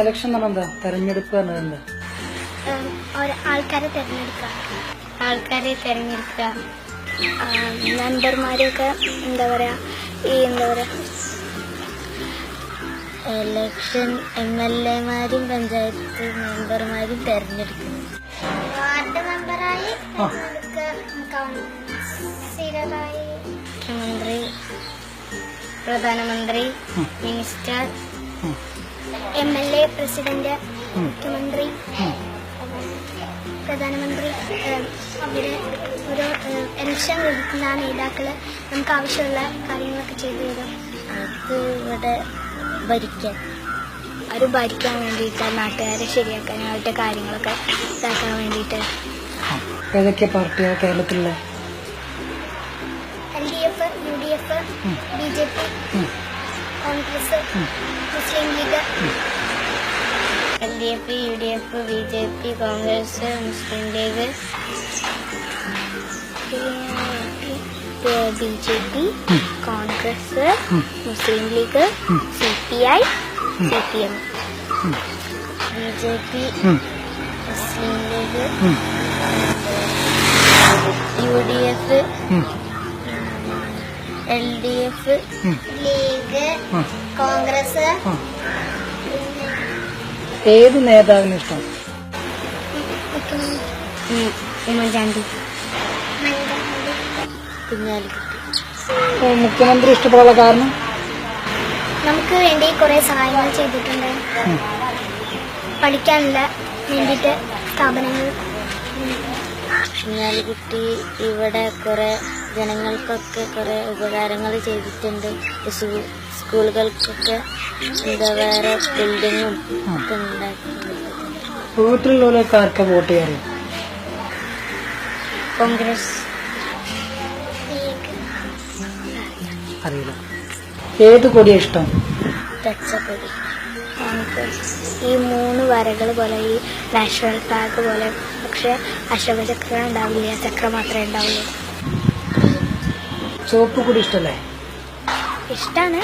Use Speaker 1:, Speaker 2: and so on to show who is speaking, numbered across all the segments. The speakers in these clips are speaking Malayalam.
Speaker 1: ഇലക്ഷൻ എന്താ തെരഞ്ഞെടുപ്പ് എന്താ?
Speaker 2: ആൾക്കാരെ തെരഞ്ഞെടുക്കുക, മെമ്പർമാരെയൊക്കെ എന്താ പറയാ ഇലക്ഷൻ MLA-മാരും പഞ്ചായത്ത് മെമ്പർമാരും തെരഞ്ഞെടുക്കുന്നു. വാർഡ് മെമ്പറായി കൗൺസിലറായി മുഖ്യമന്ത്രി, പ്രധാനമന്ത്രി, മിനിസ്റ്റർ, MLA, പ്രസിഡന്റ്, മുഖ്യമന്ത്രി, പ്രധാനമന്ത്രി. അവര് ഓരോ ഇലക്ഷൻ ലഭിക്കുന്ന നേതാക്കള് നമുക്ക് ആവശ്യമുള്ള കാര്യങ്ങളൊക്കെ ചെയ്തു തരും. അത് ഇവിടെ ഭരിക്കാൻ വേണ്ടിയിട്ട്, നാട്ടുകാരെ ശരിയാക്കാൻ, അവരുടെ കാര്യങ്ങളൊക്കെ ഇതാക്കാൻ വേണ്ടിയിട്ട്.
Speaker 1: ഏതൊക്കെ പാർട്ടിയാണ് കേരളത്തിലുള്ള?
Speaker 2: LDF, UDF, BJP, Congress, Muslim League. LDF, UDF, BJP, Congress, Muslim League, BJP, Congress, Muslim League, CPI, CPM. BJP, Muslim League, UDF, LDF, League, Congress.
Speaker 1: ഏത് നേതാവിന് ഇഷ്ടം?
Speaker 2: ഉമ്മൻചാണ്ടി.
Speaker 1: മുഖ്യമന്ത്രി ഇഷ്ടപ്പെടാനുള്ള കാരണം?
Speaker 2: നമുക്ക് വേണ്ടി കുറെ സഹായങ്ങൾ ചെയ്തിട്ടുണ്ട്. പഠിക്കാനുള്ള വേണ്ടിയിട്ട് സ്ഥാപനങ്ങൾ. കുഞ്ഞാലിക്കുട്ടി ഇവിടെ കുറെ ജനങ്ങൾക്കൊക്കെ കുറെ ഉപകാരങ്ങൾ ചെയ്തിട്ടുണ്ട്. സ്കൂളുകൾക്കൊക്കെ വേറെ ബിൽഡിങ്ങും ഒക്കെ ഉണ്ടാക്കിയിട്ടുണ്ട്.
Speaker 1: വീട്ടിലുള്ളവരൊക്കെ ആർക്കാ വോട്ട് ചെയ്യാറ്?
Speaker 2: കോൺഗ്രസ്.
Speaker 1: അറിയില്ല. ഏത് കൊടിയാ ഇഷ്ടം?
Speaker 2: പച്ചക്കൊടി. നമുക്ക് ഈ 3 വരകൾ പോലെ, ഈ നാഷണൽ ഫ്ലാഗ് പോലെ, പക്ഷെ അശോക ചക്രം ഉണ്ടാവില്ല, ചക്രം മാത്രമേ ഉണ്ടാവുള്ളൂ.
Speaker 1: ചുവപ്പ് കൊടി ഇഷ്ടല്ലേ?
Speaker 2: ഇഷ്ടാണ്.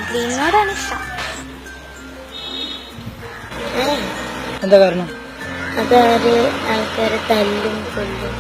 Speaker 2: ഗ്രീനോടാണ് ഇഷ്ടം.
Speaker 1: എന്താ കാരണം?
Speaker 2: അതാര് ആൾക്കാരെ തല്ലും കൊല്ലും.